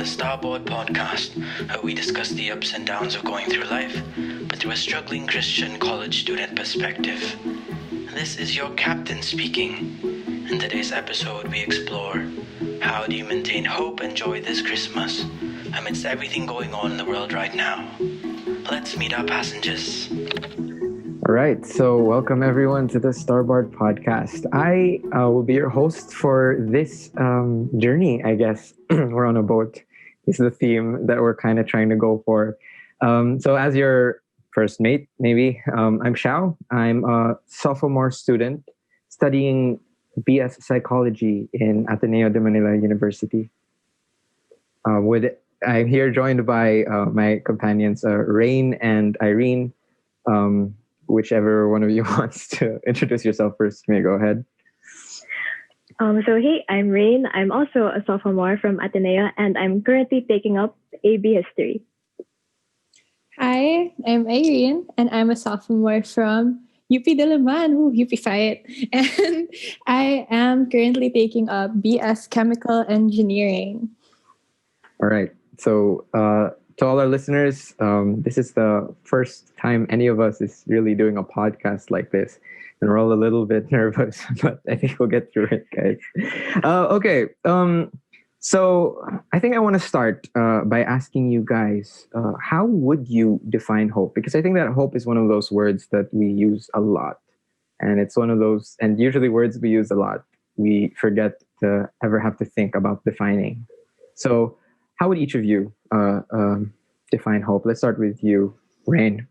Starboard Podcast, where we discuss the ups and downs of going through life, but through a struggling Christian college student perspective. This is your captain speaking. In today's episode, we explore how do you maintain hope and joy this Christmas amidst everything going on in the world right now. Let's meet our passengers. All right, so welcome everyone to the Starboard Podcast. I will be your host for this journey, I guess. We're on a boat is the theme that we're kind of trying to go for. So as your first mate, maybe, I'm Shao. I'm a sophomore student studying BS Psychology in Ateneo de Manila University. I'm here joined by my companions, Raine and Airene. Whichever one of you wants to introduce yourself first, may go ahead. Hey, I'm Raine. I'm also a sophomore from Ateneo, and I'm currently taking up AB History. Hi, I'm Airene, and I'm a sophomore from UP Diliman, UP Fight. And I am currently taking up BS Chemical Engineering. All right. So, to all our listeners, this is the first time any of us is really doing a podcast like this. And we're all a little bit nervous, but I think we'll get through it, guys. Okay. So I think I want to start by asking you guys, how would you define hope? Because I think that hope is one of those words that we use a lot. And it's one of those, and usually words we use a lot, we forget to ever have to think about defining. So how would each of you define hope? Let's start with you, Raine.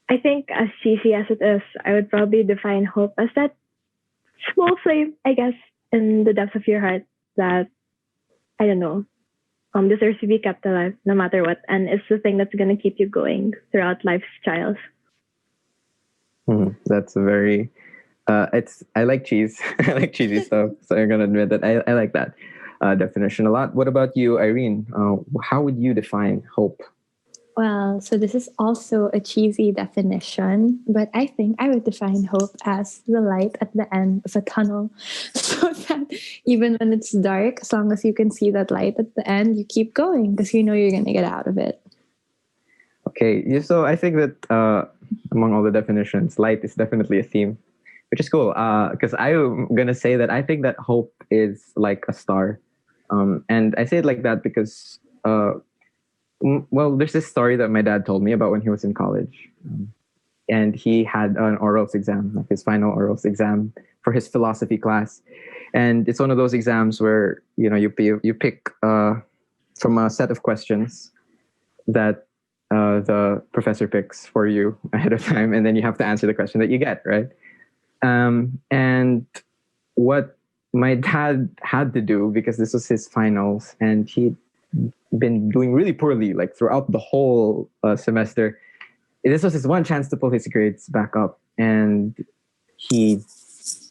I think, as cheesy as it is, I would probably define hope as that small flame, I guess, in the depths of your heart that, I don't know, deserves to be kept alive no matter what. And it's the thing that's going to keep you going throughout life's trials. That's a very, I like cheese. I like cheesy stuff. So I'm going to admit that I like that definition a lot. What about you, Airene? How would you define hope? Well, so this is also a cheesy definition, but I think I would define hope as the light at the end of a tunnel. So that even when it's dark, as long as you can see that light at the end, you keep going because you know you're going to get out of it. Okay, so I think that among all the definitions, light is definitely a theme, which is cool. Because I'm going to say that I think that hope is like a star. And I say it like that because... well, there's this story that my dad told me about when he was in college. And he had an orals exam, like his final orals exam for his philosophy class. And it's one of those exams where, you pick from a set of questions that the professor picks for you ahead of time. And then you have to answer the question that you get, right? And what my dad had to do, because this was his finals, and he'd been doing really poorly like throughout the whole semester. This was his one chance to pull his grades back up, and he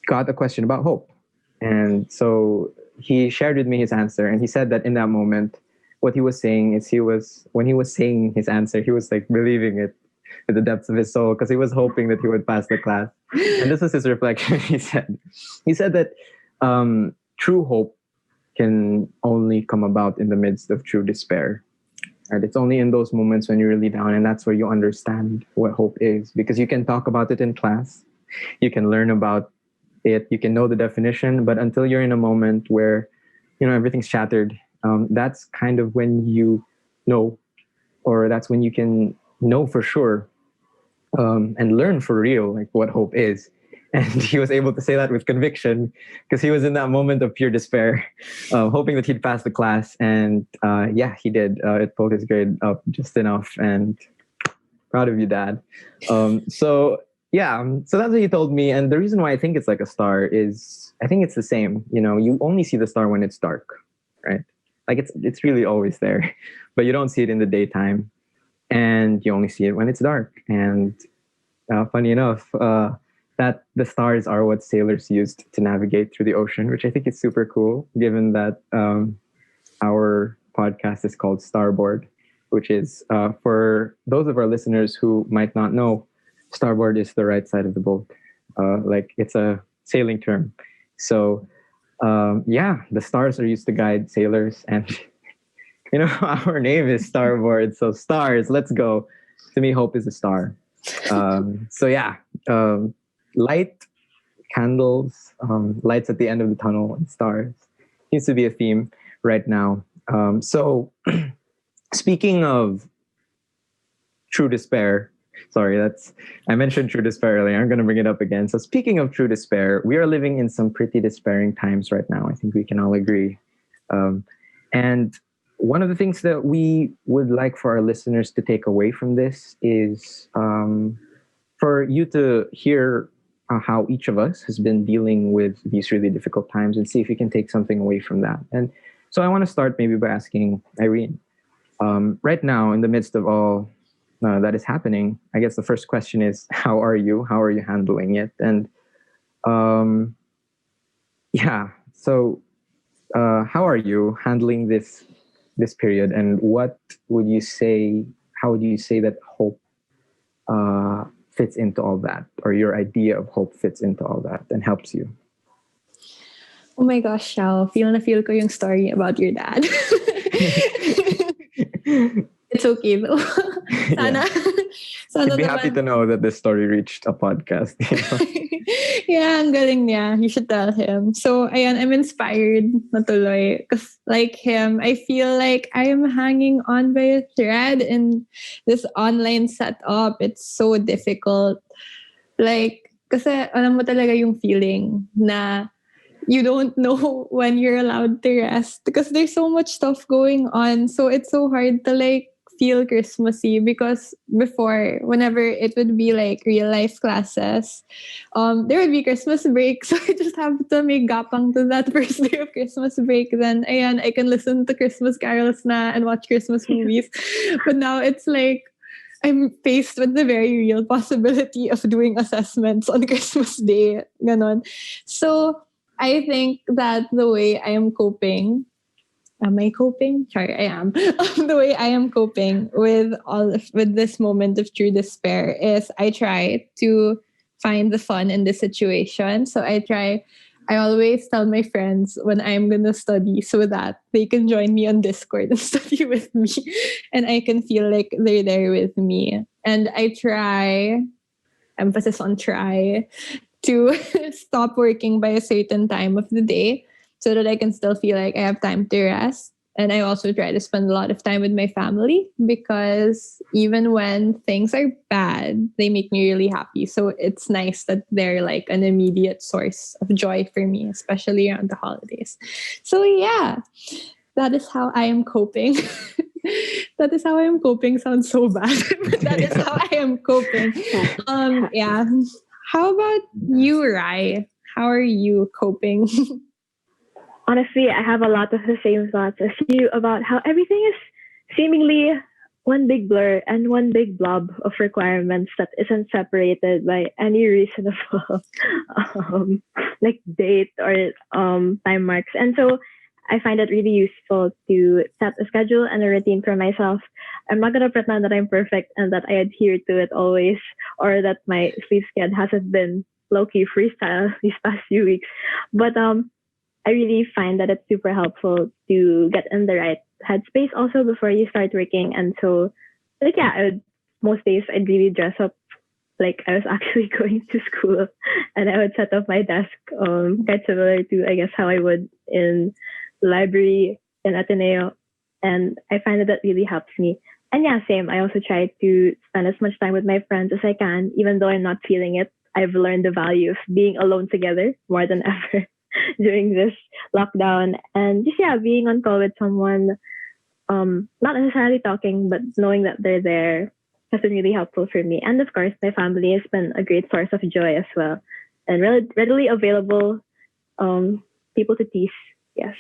got a question about hope. And so he shared with me his answer, and he said that in that moment, what he was saying is when he was saying his answer, he was like believing it to the depths of his soul because he was hoping that he would pass the class. And this was his reflection. He said that true hope can only come about in the midst of true despair. Right? It's only in those moments when you're really down, and that's where you understand what hope is, because you can talk about it in class, you can learn about it, you can know the definition, but until you're in a moment where everything's shattered, that's kind of when you know, or that's when you can know for sure and learn for real like what hope is. And he was able to say that with conviction because he was in that moment of pure despair, hoping that he'd pass the class. And he did. It pulled his grade up just enough. And proud of you, Dad. So that's what he told me. And the reason why I think it's like a star is I think it's the same. You only see the star when it's dark, right? Like it's really always there, but you don't see it in the daytime, and you only see it when it's dark. And funny enough, that the stars are what sailors used to navigate through the ocean, which I think is super cool, given that our podcast is called Starboard, which is, for those of our listeners who might not know, starboard is the right side of the boat. Like it's a sailing term. So, the stars are used to guide sailors, and Our name is Starboard, so stars, let's go. To me, hope is a star. So yeah, light, candles, lights at the end of the tunnel, and stars seems to be a theme right now. So speaking of true despair, sorry, I mentioned true despair earlier. I'm going to bring it up again. So speaking of true despair, we are living in some pretty despairing times right now. I think we can all agree. And one of the things that we would like for our listeners to take away from this is for you to hear how each of us has been dealing with these really difficult times and see if you can take something away from that. And so I want to start maybe by asking Irene, right now in the midst of all that is happening, I guess the first question is, how are you? How are you handling it? And so how are you handling this period? And what would you say? How would you say that hope fits into all that, or your idea of hope fits into all that and helps you? Oh my gosh, Shao, feel na feel ko yung story about your dad. It's okay though. Sana, sana He'd be happy naman. to know that this story reached a podcast. Yeah, ang galing niya. You should tell him. So, ayan, I'm inspired natuloy. Because like him, I feel like I am hanging on by a thread in this online setup. It's so difficult. Like, kasi alam mo talaga yung feeling na you don't know when you're allowed to rest because there's so much stuff going on. So it's so hard to like feel Christmassy because before, whenever it would be like real life classes, there would be Christmas break. So I just have to make gapang to that first day of Christmas break. Then ayan, I can listen to Christmas carols na and watch Christmas movies. But now it's like I'm faced with the very real possibility of doing assessments on Christmas Day. Ganon. So I think that the way I am coping, am I coping? Sorry, I am. The way I am coping with with this moment of true despair is I try to find the fun in the situation. So I always tell my friends when I'm gonna study so that they can join me on Discord and study with me, and I can feel like they're there with me. And I try, emphasis on try, to stop working by a certain time of the day so that I can still feel like I have time to rest. And I also try to spend a lot of time with my family because even when things are bad, they make me really happy. So it's nice that they're like an immediate source of joy for me, especially around the holidays. So yeah, that is how I am coping. That is how I am coping sounds so bad, but that is how I am coping. Yeah. How about you, Rai? How are you coping? Honestly, I have a lot of the same thoughts as you about how everything is seemingly one big blur and one big blob of requirements that isn't separated by any reasonable like date or time marks. And so I find it really useful to set a schedule and a routine for myself. I'm not gonna pretend that I'm perfect and that I adhere to it always, or that my sleep schedule hasn't been low-key freestyle these past few weeks. But I really find that it's super helpful to get in the right headspace also before you start working. And so, like, yeah, most days I'd really dress up like I was actually going to school, and I would set up my desk, quite similar to, I guess, how I would in library in Ateneo. And I find that really helps me. And yeah, same. I also try to spend as much time with my friends as I can, even though I'm not feeling it. I've learned the value of being alone together more than ever during this lockdown. And just, yeah, being on call with someone, not necessarily talking, but knowing that they're there has been really helpful for me. And of course, my family has been a great source of joy as well. And readily available people to tease. Yes.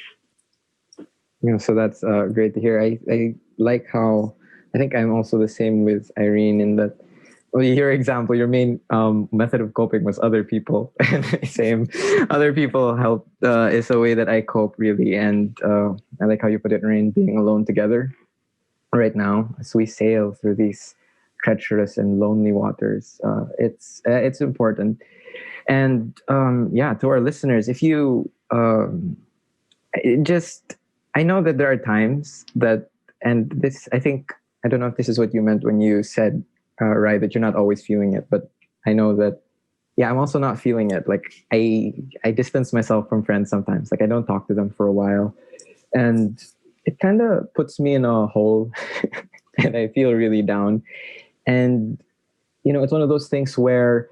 Yeah, so that's great to hear. I like how, I think I'm also the same with Irene in that, well, your example, your main method of coping was other people. And same, other people help is a way that I cope really. And I like how you put it, Raine, being alone together right now as we sail through these treacherous and lonely waters. It's important. And yeah, to our listeners, if you I know that there are times that and this, I think, I don't know if this is what you meant when you said, right, that you're not always feeling it, but I know that, yeah, I'm also not feeling it. Like I distance myself from friends sometimes. Like I don't talk to them for a while, and it kind of puts me in a hole, and I feel really down. And it's one of those things where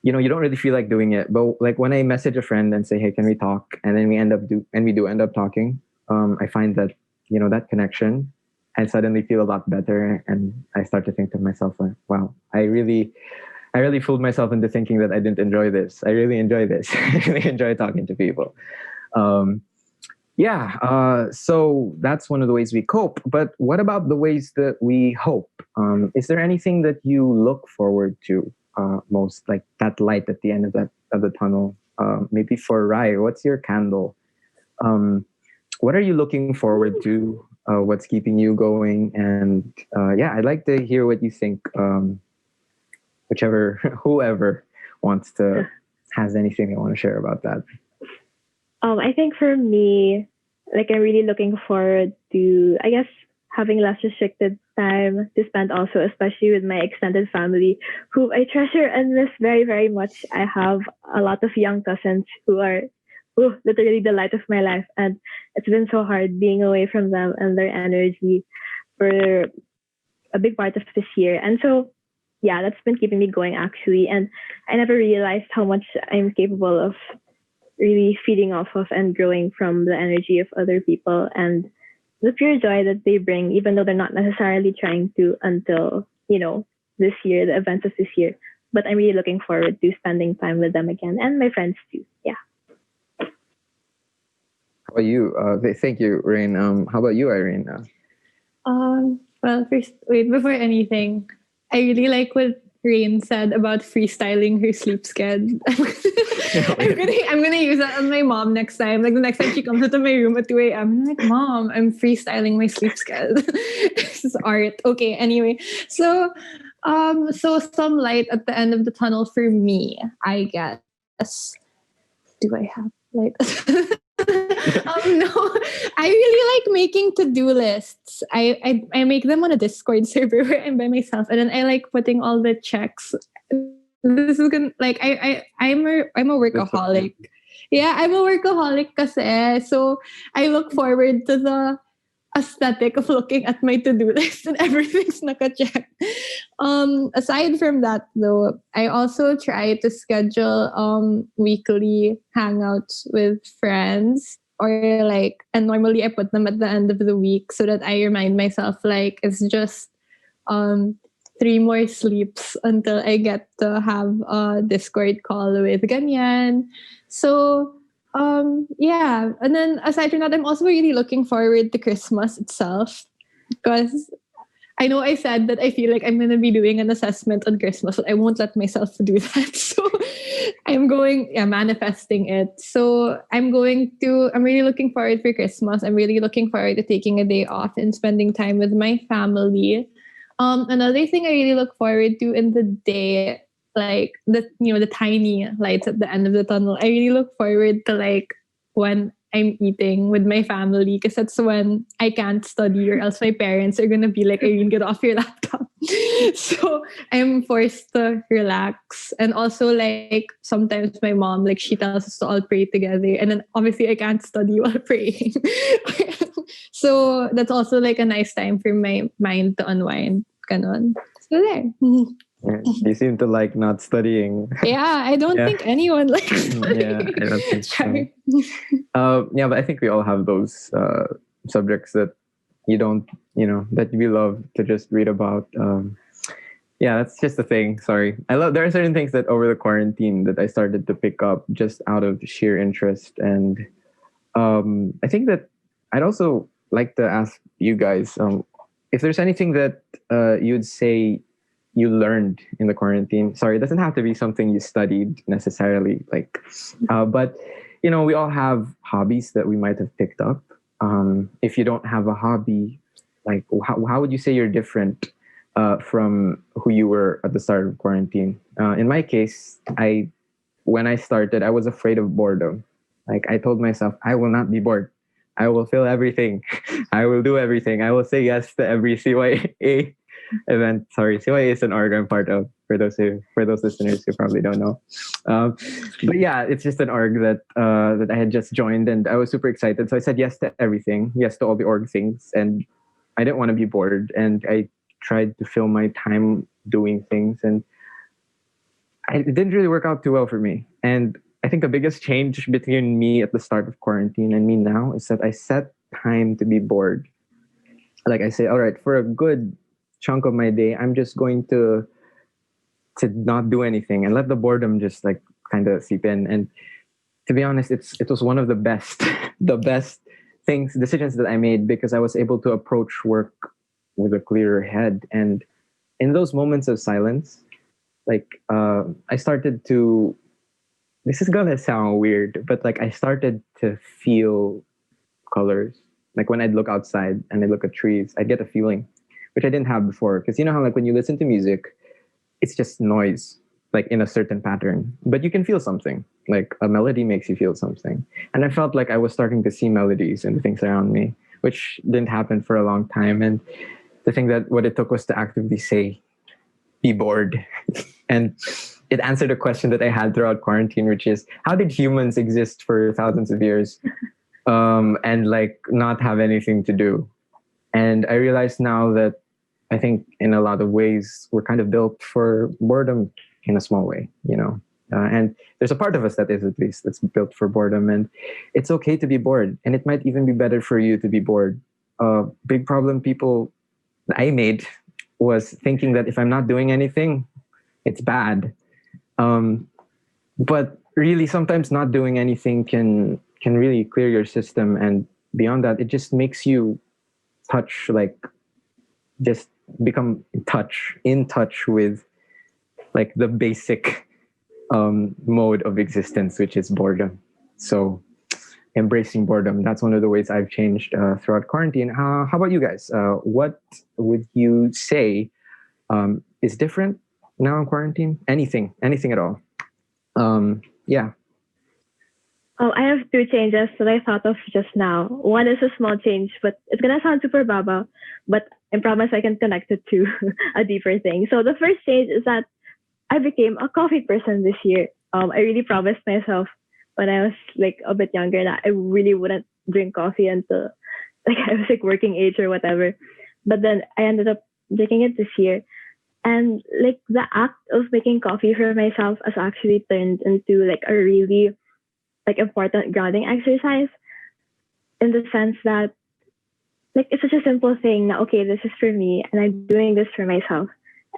you don't really feel like doing it, but like when I message a friend and say, hey, can we talk, and then we do end up talking, I find that that connection, I suddenly feel a lot better, and I start to think to myself like, wow, I really fooled myself into thinking that I didn't enjoy this. I really enjoy this. I really enjoy talking to people. So that's one of the ways we cope. But what about the ways that we hope? Is there anything that you look forward to most, like that light at the end of the tunnel? Maybe for Rai, what's your candle? What are you looking forward to? What's keeping you going? And I'd like to hear what you think. Whoever wants to has anything they want to share about that. I think for me, like I'm really looking forward to, I guess, having less restricted time to spend also, especially with my extended family, who I treasure and miss very, very much. I have a lot of young cousins who are literally the light of my life. And it's been so hard being away from them and their energy for a big part of this year. And so, yeah, that's been keeping me going actually. And I never realized how much I'm capable of really feeding off of and growing from the energy of other people and the pure joy that they bring, even though they're not necessarily trying to until, this year, the events of this year. But I'm really looking forward to spending time with them again and my friends too. Yeah. How about you? Thank you, Raine. How about you, Irene? Well, first, wait, before anything, I really like what Raine said about freestyling her sleep schedule. I'm gonna use that on my mom next time. Like the next time she comes into my room at 2 a.m. I'm like, Mom, I'm freestyling my sleep schedule. This is art. Okay, anyway. So some light at the end of the tunnel for me, I guess. Do I have light? No, I really like making to-do lists. I make them on a Discord server where I'm by myself, and then I like putting all the checks. This is gonna like I'm a workaholic. Yeah, I'm a workaholic kasi. So I look forward to the aesthetic of looking at my to-do list and everything's naka-check. Aside from that though, I also try to schedule weekly hangouts with friends, or like, and normally I put them at the end of the week so that I remind myself like it's just 3 more sleeps until I get to have a Discord call with ganyan. So and then aside from that, I'm also really looking forward to Christmas itself, because I know I said that I feel like I'm going to be doing an assessment on Christmas, but I won't let myself do that. So I'm manifesting it. So I'm really looking forward for Christmas. I'm really looking forward to taking a day off and spending time with my family. Another thing I really look forward to in the day, like the tiny lights at the end of the tunnel. I really look forward to like when I'm eating with my family, because that's when I can't study, or else my parents are gonna be like, Irene, get off your laptop. So I'm forced to relax. And also like sometimes my mom, like she tells us to all pray together, and then obviously I can't study while praying. So that's also like a nice time for my mind to unwind. Ganon. So there. You seem to like not studying. Yeah, I don't think anyone likes studying. Yeah, I don't think so. But I think we all have those subjects that you don't, that we love to just read about. That's just the thing. Sorry. There are certain things that over the quarantine that I started to pick up just out of sheer interest. And I think that I'd also like to ask you guys if there's anything that you'd say you learned in the quarantine. Sorry, it doesn't have to be something you studied necessarily, but we all have hobbies that we might have picked up. If you don't have a hobby, like how would you say you're different from who you were at the start of quarantine? In my case, when I started, I was afraid of boredom. Like I told myself, I will not be bored. I will fill everything. I will do everything. I will say yes to every CYA event. Sorry, CYA is an org I'm part of. For those listeners who probably don't know, but yeah, it's just an org that I had just joined, and I was super excited. So I said yes to everything, yes to all the org things, and I didn't want to be bored, and I tried to fill my time doing things, and it didn't really work out too well for me. And I think the biggest change between me at the start of quarantine and me now is that I set time to be bored. Like I say, all right, for a good chunk of my day, I'm just going to not do anything and let the boredom just like kind of seep in. And to be honest, it was one of the best the best decisions that I made, because I was able to approach work with a clearer head. And in those moments of silence, like I started to, this is gonna sound weird, but like I started to feel colors. Like when I'd look outside and I look at trees, I'd get a feeling, which I didn't have before. Because you know how like when you listen to music, it's just noise, like in a certain pattern, but you can feel something. Like a melody makes you feel something. And I felt like I was starting to see melodies in the things around me, which didn't happen for a long time. And the thing that what it took was to actively say, be bored. And it answered a question that I had throughout quarantine, which is, how did humans exist for thousands of years and like not have anything to do? And I realize now that I think in a lot of ways, we're kind of built for boredom in a small way, you know. And there's a part of us that is, at least, that's built for boredom. And it's okay to be bored. And it might even be better for you to be bored. Big problem I made was thinking that if I'm not doing anything, it's bad. But really, sometimes not doing anything can really clear your system. And beyond that, it just makes you just become in touch with like the basic mode of existence, which is boredom. So embracing boredom, that's one of the ways I've changed throughout quarantine. How about you guys? What would you say is different now in quarantine? Anything at all? Yeah. Oh, I have two changes that I thought of just now. One is a small change, but it's gonna sound super baba, but I promise I can connect it to a deeper thing. So the first change is that I became a coffee person this year. I really promised myself when I was like a bit younger that I really wouldn't drink coffee until like I was like working age or whatever. But then I ended up drinking it this year. And like the act of making coffee for myself has actually turned into like a really like important grounding exercise, in the sense that like it's such a simple thing that, okay, this is for me and I'm doing this for myself.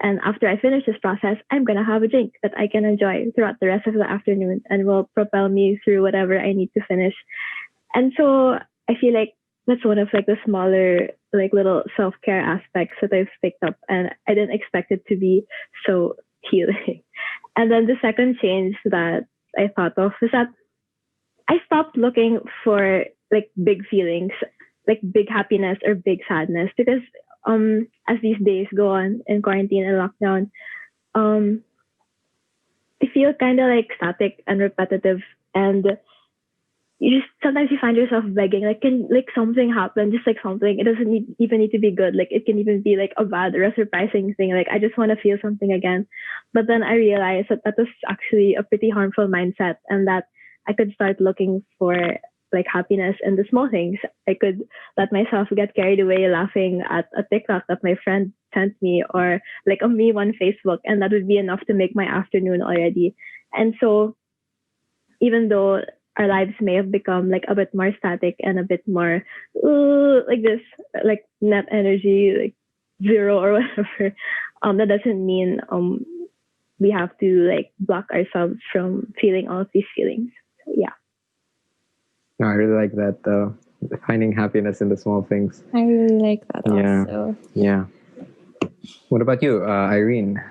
And after I finish this process, I'm gonna have a drink that I can enjoy throughout the rest of the afternoon and will propel me through whatever I need to finish. And so I feel like that's one of like the smaller like little self-care aspects that I've picked up, and I didn't expect it to be so healing. And then the second change that I thought of is that I stopped looking for like big feelings, like big happiness or big sadness, because as these days go on in quarantine and lockdown, they feel kind of like static and repetitive, and you just sometimes you find yourself begging, like, can like something happen, just like something. It doesn't even need to be good. Like it can even be like a bad or a surprising thing. Like I just want to feel something again. But then I realized that was actually a pretty harmful mindset, and that I could start looking for like happiness in the small things. I could let myself get carried away laughing at a TikTok that my friend sent me, or like a meme on Facebook, and that would be enough to make my afternoon already. And so even though our lives may have become like a bit more static and a bit more like this, like net energy, like zero or whatever, that doesn't mean we have to like block ourselves from feeling all of these feelings. So, yeah. No, I really like that. Finding happiness in the small things. I really like that Yeah. also. Yeah. What about you, Irene?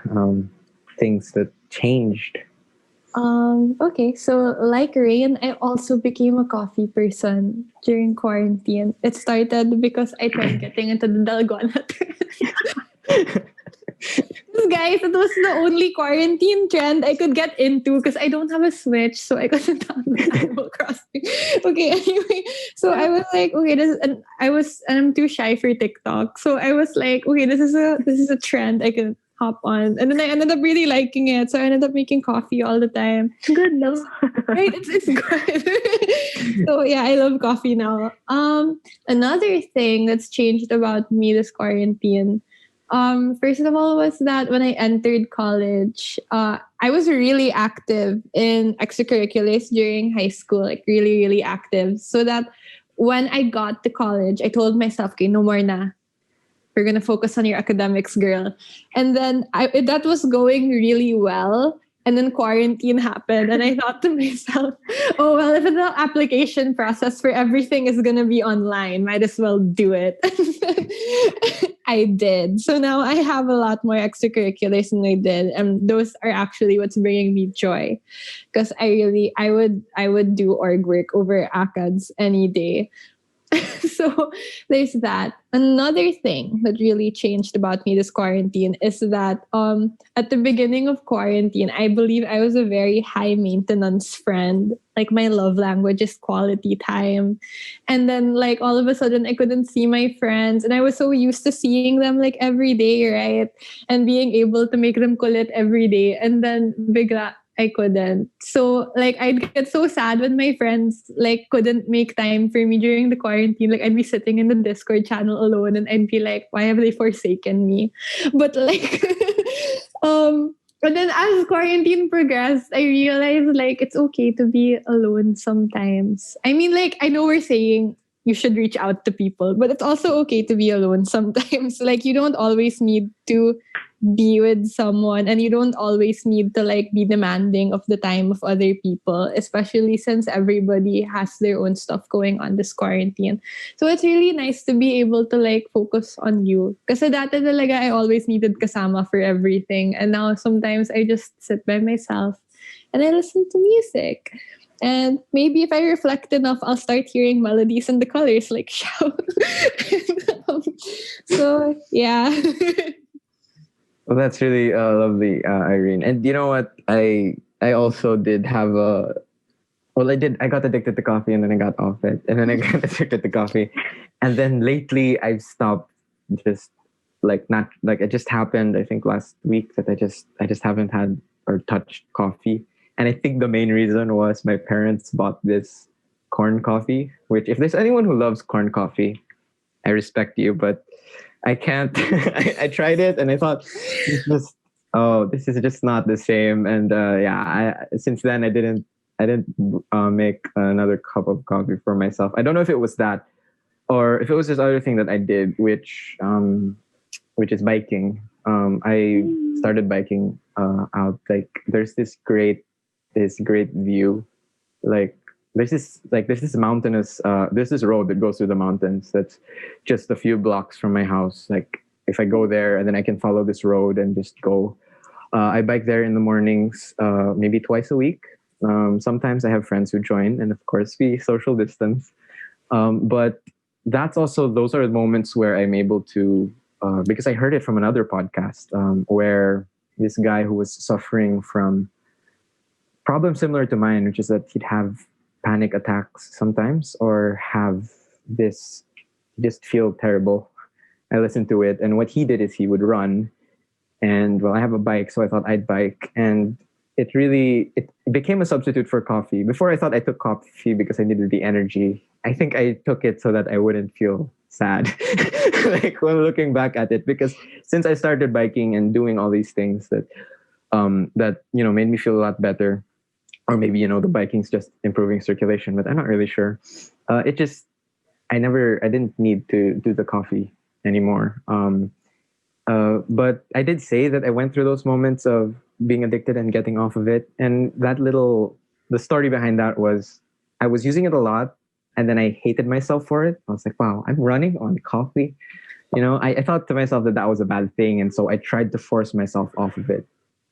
Things that changed. Okay, so like Rain, I also became a coffee person during quarantine. It started because I tried getting into the Dalgona. Guys, it was the only quarantine trend I could get into because I don't have a Switch, so I couldn't download Animal Crossing. Okay, anyway, so I was like, okay, and I'm too shy for TikTok, so I was like, okay, this is a trend I can hop on, and then I ended up really liking it, so I ended up making coffee all the time. Good, no? Right, it's good. So yeah, I love coffee now. Another thing that's changed about me this quarantine, first of all, was that when I entered college, I was really active in extracurriculars during high school, like really, really active. So that when I got to college, I told myself, okay, no more na. We're gonna focus on your academics, girl. And then that was going really well. And then quarantine happened, and I thought to myself, "Oh well, if the application process for everything is gonna be online, might as well do it." I did. So now I have a lot more extracurriculars than I did, and those are actually what's bringing me joy. Because I would do org work over ACADS any day. So there's that. Another thing that really changed about me this quarantine is that at the beginning of quarantine, I believe I was a very high maintenance friend. Like my love language is quality time. And then like all of a sudden I couldn't see my friends, and I was so used to seeing them like every day, right? And being able to make them kulit every day. And then bigla I couldn't. So like I'd get so sad when my friends like couldn't make time for me during the quarantine. Like I'd be sitting in the Discord channel alone, and I'd be like, why have they forsaken me? But like and then as quarantine progressed, I realized like it's okay to be alone sometimes. I mean, like I know we're saying you should reach out to people, but it's also okay to be alone sometimes. Like you don't always need to be with someone, and you don't always need to like be demanding of the time of other people, especially since everybody has their own stuff going on this quarantine. So it's really nice to be able to like focus on you, kasi dati talaga I always needed kasama for everything, and now sometimes I just sit by myself and I listen to music. And maybe if I reflect enough, I'll start hearing melodies and the colors like Shao. So yeah. Well, that's really lovely, Irene. And you know what? I also did have a. Well, I did. I got addicted to coffee, and then I got off it, and then I got addicted to coffee, and then lately I've stopped. Just like not like it just happened. I think last week that I just haven't had or touched coffee, and I think the main reason was my parents bought this corn coffee. Which, if there's anyone who loves corn coffee, I respect you, but I can't. I tried it and I thought, this is just not the same. And since then I didn't make another cup of coffee for myself. I don't know if it was that, or if it was this other thing that I did, which is biking. I started biking out. Like there's this great view, like. There's this mountainous there's this road that goes through the mountains that's just a few blocks from my house. Like if I go there and then I can follow this road and just go. I bike there in the mornings, maybe twice a week. Sometimes I have friends who join, and of course we social distance. But those are moments where I'm able to, because I heard it from another podcast where this guy who was suffering from problems similar to mine, which is that he'd have panic attacks sometimes, or have this just feel terrible. I listened to it, and what he did is he would run, and well, I have a bike, so I thought I'd bike, and it became a substitute for coffee. Before I thought I took coffee because I needed the energy. I think I took it so that I wouldn't feel sad. Like when looking back at it, because since I started biking and doing all these things that made me feel a lot better. Or maybe, the biking's just improving circulation, but I'm not really sure. I didn't need to do the coffee anymore. But I did say that I went through those moments of being addicted and getting off of it. And the story behind that was I was using it a lot, and then I hated myself for it. I was like, wow, I'm running on coffee. I thought to myself that was a bad thing. And so I tried to force myself off of it.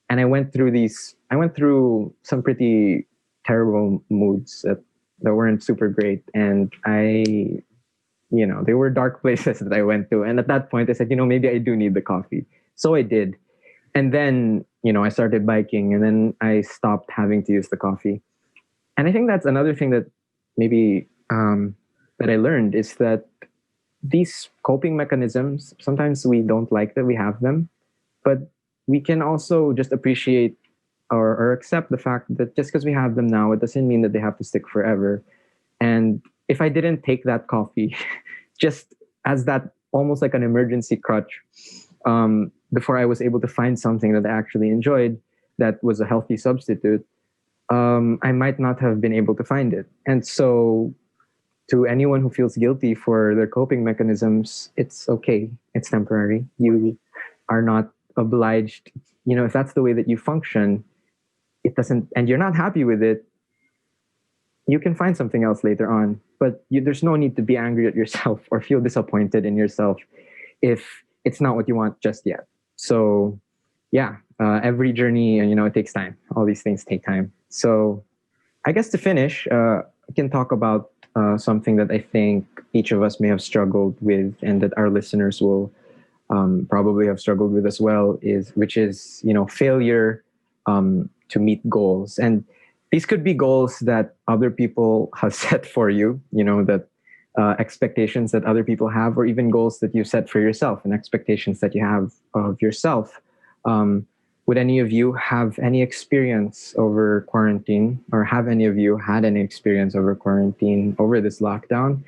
And I went through some pretty terrible moods that weren't super great. And they were dark places that I went to. And at that point I said, maybe I do need the coffee. So I did. And then, I started biking, and then I stopped having to use the coffee. And I think that's another thing that maybe that I learned is that these coping mechanisms, sometimes we don't like that we have them, but we can also just appreciate or accept the fact that just because we have them now, it doesn't mean that they have to stick forever. And if I didn't take that coffee just as that almost like an emergency crutch, before I was able to find something that I actually enjoyed that was a healthy substitute, I might not have been able to find it. And so to anyone who feels guilty for their coping mechanisms, it's okay. It's temporary. You are not obliged, if that's the way that you function, it doesn't, and you're not happy with it, you can find something else later on. But there's no need to be angry at yourself or feel disappointed in yourself if it's not what you want just yet. So yeah, every journey, it takes time. All these things take time. So I guess to finish, we can talk about something that I think each of us may have struggled with, and that our listeners will probably have struggled with as well, which is failure to meet goals. And these could be goals that other people have set for you, that expectations that other people have, or even goals that you set for yourself and expectations that you have of yourself. Would any of you have any experience over quarantine, or have any of you had any experience over quarantine, over this lockdown,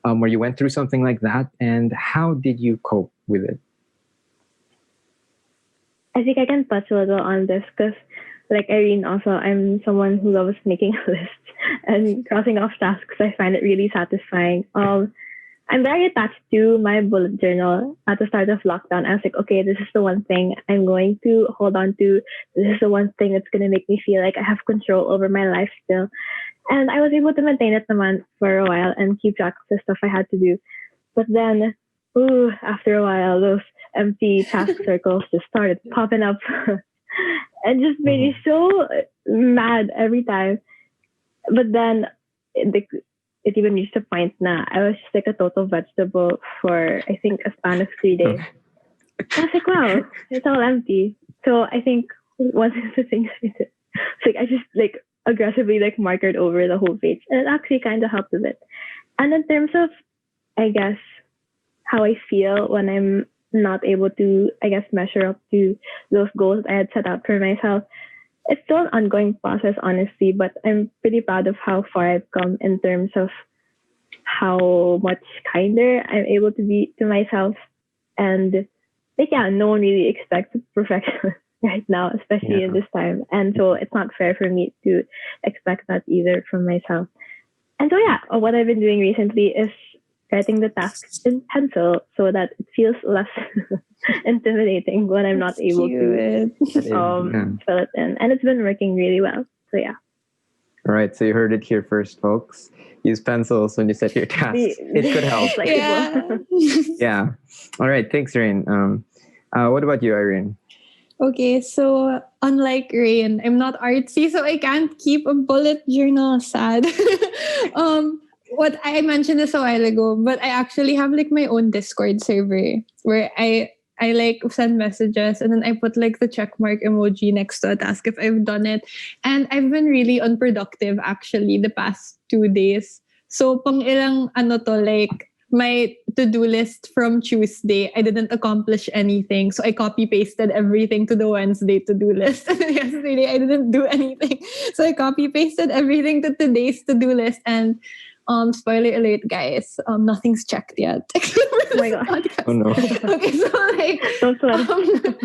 where you went through something like that, and how did you cope with it? I think I can touch a little on this because, like Irene, also, I'm someone who loves making a list and crossing off tasks. I find it really satisfying. I'm very attached to my bullet journal at the start of lockdown. I was like, okay, this is the one thing I'm going to hold on to. This is the one thing that's going to make me feel like I have control over my life still. And I was able to maintain it for a while and keep track of the stuff I had to do. But then, after a while, those empty task circles just started popping up and just made me so mad every time. But then it even reached a point na I was just like a total vegetable for, I think, a span of 3 days. I was like, wow, it's all empty. So I think one of the things I did, it's like I just aggressively markered over the whole page, and it actually kind of helped a bit. And in terms of, I guess, how I feel when I'm not able to, I guess, measure up to those goals I had set out for myself, it's still an ongoing process, honestly, but I'm pretty proud of how far I've come in terms of how much kinder I'm able to be to myself. And no one really expects perfection right now, especially in this time. And so it's not fair for me to expect that either from myself. And so what I've been doing recently is writing the tasks in pencil so that it feels less intimidating when I'm not able to fill it in. And it's been working really well. So yeah. All right. So you heard it here first, folks. Use pencils when you set your tasks. It could help. Yeah. All right. Thanks, Raine. What about you, Irene? Okay, so unlike Raine, I'm not artsy, so I can't keep a bullet journal. Sad. What I mentioned this a while ago, but I actually have my own Discord server where I send messages, and then I put the check mark emoji next to a task if I've done it. And I've been really unproductive actually the past 2 days. So pang ilang my to-do list from Tuesday, I didn't accomplish anything. So I copy-pasted everything to the Wednesday to-do list. And yesterday, I didn't do anything. So I copy-pasted everything to today's to-do list. And spoiler alert, guys, nothing's checked yet. Oh my God. Oh no. Okay, so Don't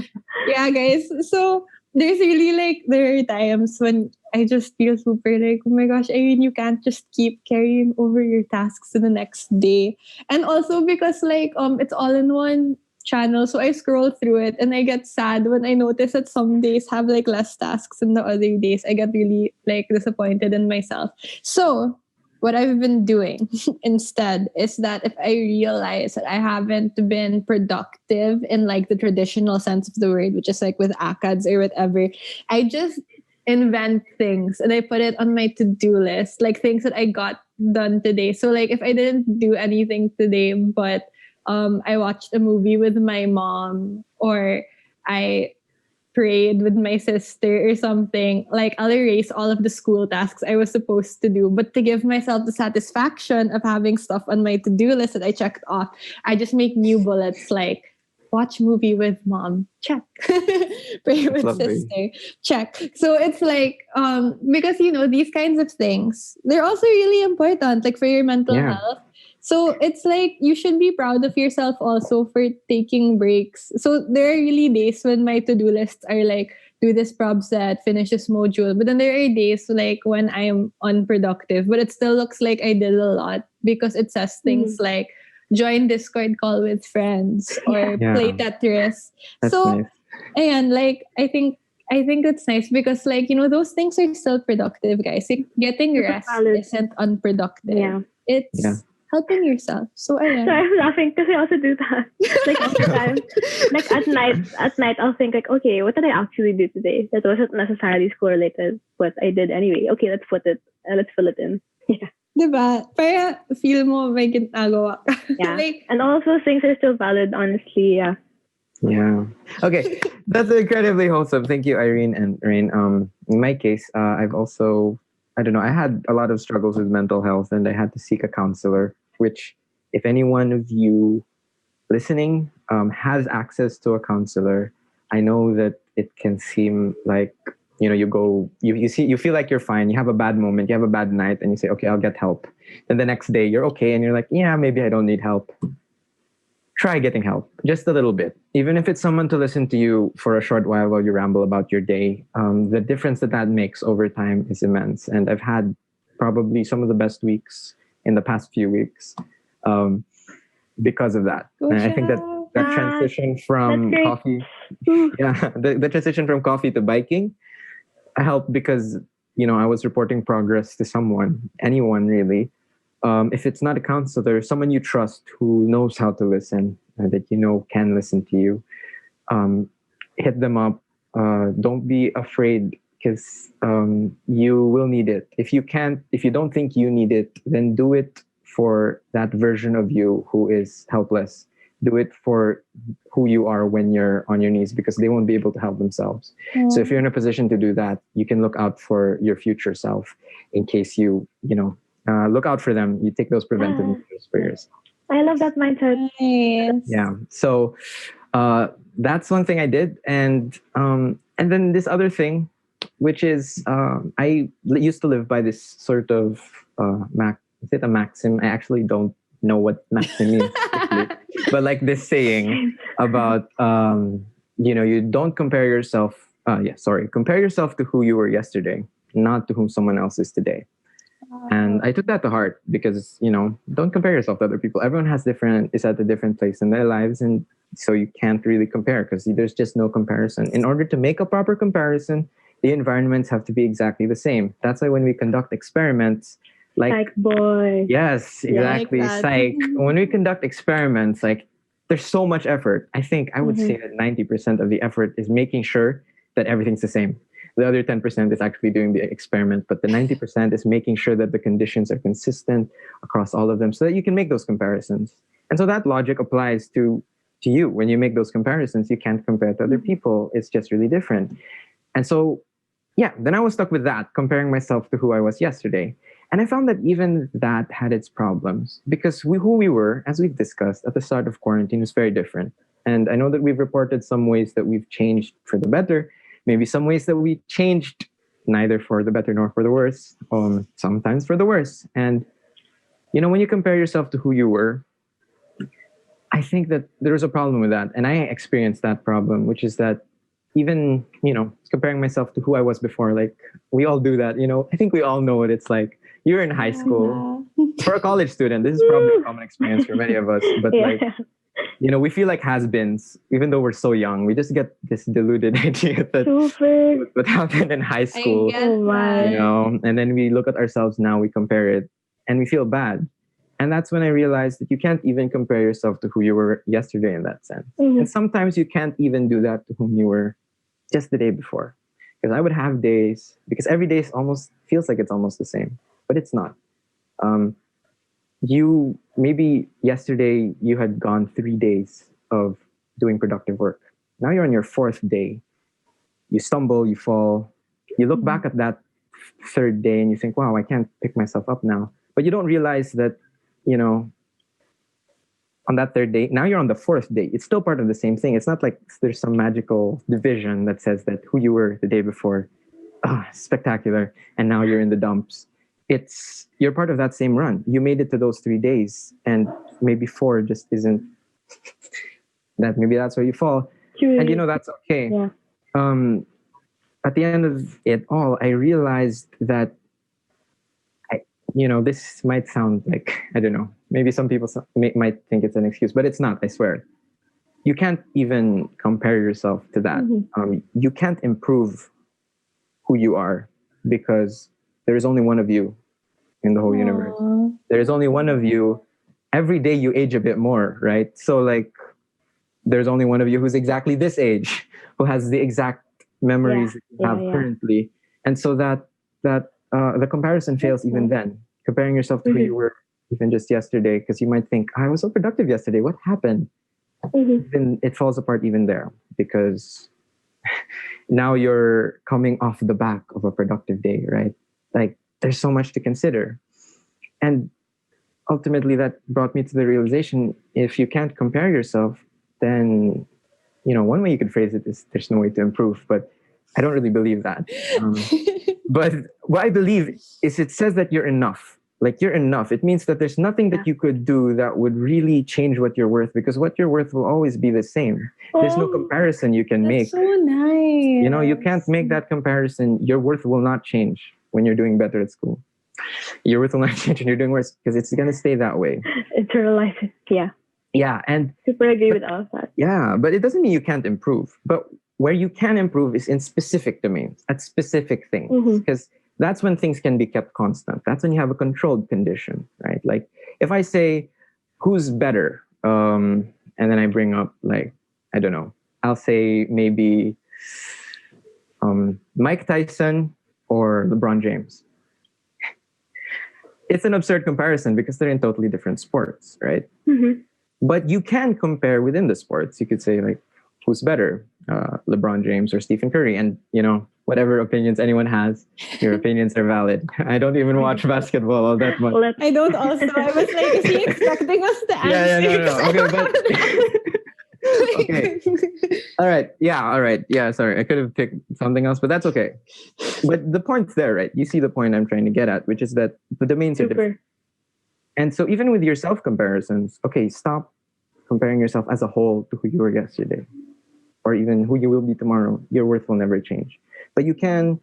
yeah, guys. So there's really there are times when I just feel super oh my gosh, Irene, you can't just keep carrying over your tasks to the next day. And also because it's all in one channel, so I scroll through it and I get sad when I notice that some days have less tasks and the other days I get really disappointed in myself. So what I've been doing instead is that if I realize that I haven't been productive in the traditional sense of the word, which is with ACADS or whatever, I just invent things and I put it on my to-do list, things that I got done today. So if I didn't do anything today, but I watched a movie with my mom, or I prayed with my sister or something, like I'll erase all of the school tasks I was supposed to do. But to give myself the satisfaction of having stuff on my to-do list that I checked off, I just make new bullets like watch movie with mom, check. Pray That's with lovely. sister, check. So it's like because these kinds of things, they're also really important, like for your mental Yeah. health. So it's like you should be proud of yourself also for taking breaks. So there are really days when my to-do lists are like do this prob set, finish this module. But then there are days like when I'm unproductive, but it still looks like I did a lot because it says things like join Discord call with friends or Yeah. play Tetris. That's So nice. and like I think it's nice because like those things are still productive, guys. Like, getting Super rest valid. isn't unproductive. Yeah. It's Yeah. helping yourself. So ayan. So I'm laughing because I also do that. Like all the time. Like at night I'll think like, okay, what did I actually do today? That wasn't necessarily school related, but I did anyway. Okay, let's fill it in. Yeah. Diba? Para feel mo may ginagawa ka. Yeah. Like, And all of those things are still valid, honestly. Yeah. Yeah. Okay. That's incredibly wholesome. Thank you, Irene and Rain. In my case, I've also, I don't know, I had a lot of struggles with mental health and I had to seek a counselor, which, if any one of you listening has access to a counselor, I know that it can seem like, you feel like you're fine. You have a bad moment, you have a bad night, and you say, okay, I'll get help. And the next day you're okay and you're like, yeah, maybe I don't need help. Try getting help just a little bit, even if it's someone to listen to you for a short while you ramble about your day. The difference that makes over time is immense. And I've had probably some of the best weeks in the past few weeks because of that. Go And I think that Shao. transition from That's great. coffee, Ooh. yeah, the transition from coffee to biking helped because I was reporting progress to anyone really. If it's not a counselor, someone you trust who knows how to listen, that can listen to you, hit them up. Don't be afraid because you will need it. If you don't think you need it, then do it for that version of you who is helpless. Do it for who you are when you're on your knees because they won't be able to help themselves. So if you're in a position to do that, you can look out for your future self in case look out for them. You take those preventive measures for yourself. I love that mindset. Nice. Yeah. So that's one thing I did, and then this other thing, which is I used to live by this sort of is it a maxim? I actually don't know what maxim means, but like this saying about you don't compare yourself. Compare yourself to who you were yesterday, not to whom someone else is today. And I took that to heart because, don't compare yourself to other people. Everyone is at a different place in their lives. And so you can't really compare because there's just no comparison. In order to make a proper comparison, the environments have to be exactly the same. That's why when we conduct experiments, Like boy. yes, exactly. Like that. Psych. When we conduct experiments, there's so much effort. I think I would Mhm. say that 90% of the effort is making sure that everything's the same. The other 10% is actually doing the experiment, but the 90% is making sure that the conditions are consistent across all of them so that you can make those comparisons. And so that logic applies to you. When you make those comparisons, you can't compare to other people. It's just really different. And so, yeah, then I was stuck with that, comparing myself to who I was yesterday. And I found that even that had its problems because who we were, as we've discussed at the start of quarantine, was very different. And I know that we've reported some ways that we've changed for the better, maybe some ways that we changed neither for the better nor for the worse, sometimes for the worse. And, when you compare yourself to who you were, I think that there was a problem with that. And I experienced that problem, which is that even, comparing myself to who I was before, like we all do that, I think we all know what it's like. You're in high school. For a college student, this is probably a common experience for many of us. But we feel like has-beens, even though we're so young. We just get this deluded idea that Super. what happened in high school, Oh my. and then we look at ourselves now, we compare it, and we feel bad. And that's when I realized that you can't even compare yourself to who you were yesterday in that sense. Mhm. And sometimes you can't even do that to whom you were just the day before. Because I would have days, because every day almost feels like it's almost the same, but it's not. Maybe yesterday you had gone 3 days of doing productive work. Now you're on your fourth day. you stumble, you fall. You look back at that third day and you think, wow, I can't pick myself up now. But you don't realize that, on that third day, now you're on the fourth day. It's still part of the same thing. It's not like there's some magical division that says that who you were the day before, spectacular, and now you're in the dumps. You're part of that same run. You made it to those 3 days, and maybe 4 just isn't that. Maybe that's where you fall, and that's okay. Yeah. At the end of it all, I realized that this might sound like, I don't know, maybe some people might think it's an excuse, but it's not, I swear. You can't even compare yourself to that. You can't improve who you are because there is only one of you in the whole universe. There is only one of you. Every day you age a bit more, right? So like, there's only one of you who's exactly this age, who has the exact memories that you have currently. And so that the comparison fails even then. Comparing yourself to who you were even just yesterday, because you might think, I was so productive yesterday. What happened? Then it falls apart even there, because now you're coming off the back of a productive day, right? Like there's so much to consider. And ultimately that brought me to the realization, if you can't compare yourself, then, one way you could phrase it is there's no way to improve, but I don't really believe that. But what I believe is it says that you're enough. Like you're enough. It means that there's nothing that you could do that would really change what you're worth, because what you're worth will always be the same. There's no comparison you can make. That's so nice. You can't make that comparison. Your worth will not change when you're doing better at school. Your worth will not change when you're doing worse, because it's going to stay that way. Internalize it. Yeah. Yeah. And super agree with all of that. Yeah. But it doesn't mean you can't improve. But where you can improve is in specific domains, at specific things, because that's when things can be kept constant. That's when you have a controlled condition, right? Like if I say, who's better? And then I bring up like, I don't know, I'll say maybe Mike Tyson or LeBron James. It's an absurd comparison because they're in totally different sports, right? But you can compare within the sports. You could say like, who's better, LeBron James or Stephen Curry? And, whatever opinions anyone has, your opinions are valid. I don't even watch basketball all that much. I don't also. I was like, is he expecting us to answer? No. Okay, but... okay. All right. Yeah, sorry. I could have picked something else, but that's okay. But the point's there, right? You see the point I'm trying to get at, which is that the domains are different. And so even with your self-comparisons, okay, stop comparing yourself as a whole to who you were yesterday, or even who you will be tomorrow. Your worth will never change. But you can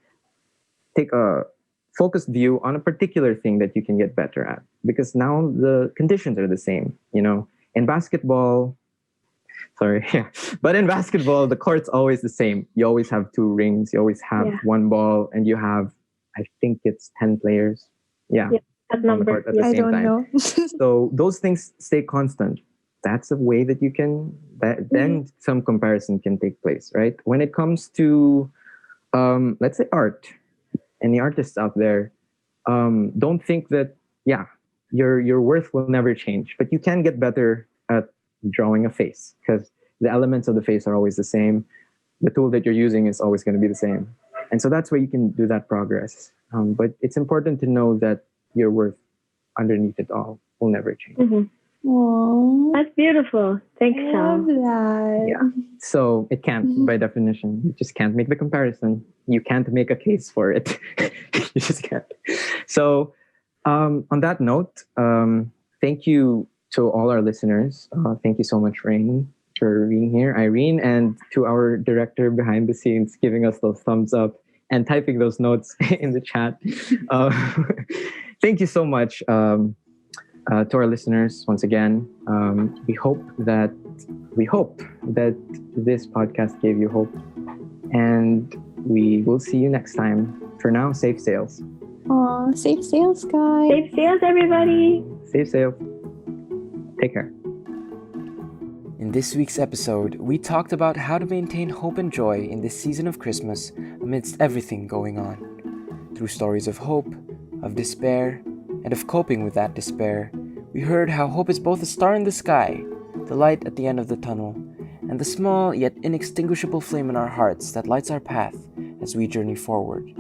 take a focused view on a particular thing that you can get better at, because now the conditions are the same. In basketball, but in basketball, the court's always the same. You always have 2 rings, you always have 1 ball, and you have, I think it's 10 players. Yeah. That number. At the I same don't time. know. So those things stay constant. That's a way that you can, then some comparison can take place, right? When it comes to, let's say art, and the artists out there, don't think that, your worth will never change, but you can get better at drawing a face, because the elements of the face are always the same. The tool that you're using is always going to be the same. And so that's where you can do that progress. But it's important to know that your worth underneath it all will never change. Aww. That's beautiful. Thanks, I Shao. love that. Yeah. So it can't, by definition, you just can't make the comparison. You can't make a case for it. You just can't. So on that note, thank you to all our listeners. Thank you so much, Raine, for being here, Airene, and to our director behind the scenes, giving us those thumbs up and typing those notes in the chat. Thank you so much. To our listeners, once again, we hope that this podcast gave you hope, and we will see you next time. For now, safe sails. Aw, safe sails, guys. Safe sails, everybody. Safe sails. Take care. In this week's episode, we talked about how to maintain hope and joy in this season of Christmas amidst everything going on. Through stories of hope, of despair, and of coping with that despair, we heard how hope is both a star in the sky, the light at the end of the tunnel, and the small yet inextinguishable flame in our hearts that lights our path as we journey forward.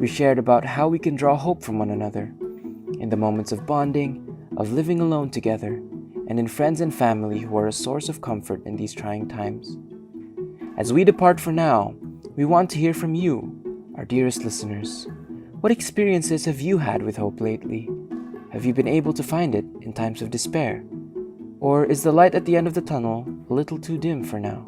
We shared about how we can draw hope from one another, in the moments of bonding, of living alone together, and in friends and family who are a source of comfort in these trying times. As we depart for now, we want to hear from you, our dearest listeners. What experiences have you had with hope lately? Have you been able to find it in times of despair? Or is the light at the end of the tunnel a little too dim for now?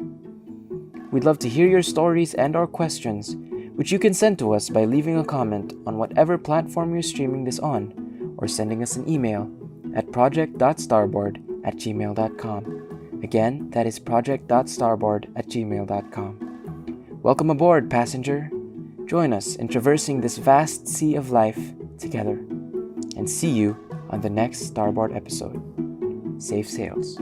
We'd love to hear your stories and our questions, which you can send to us by leaving a comment on whatever platform you're streaming this on, or sending us an email at project.starboard@gmail.com. Again, that is project.starboard@gmail.com. Welcome aboard, passenger. Join us in traversing this vast sea of life together. And see you on the next Starboard episode. Safe sails.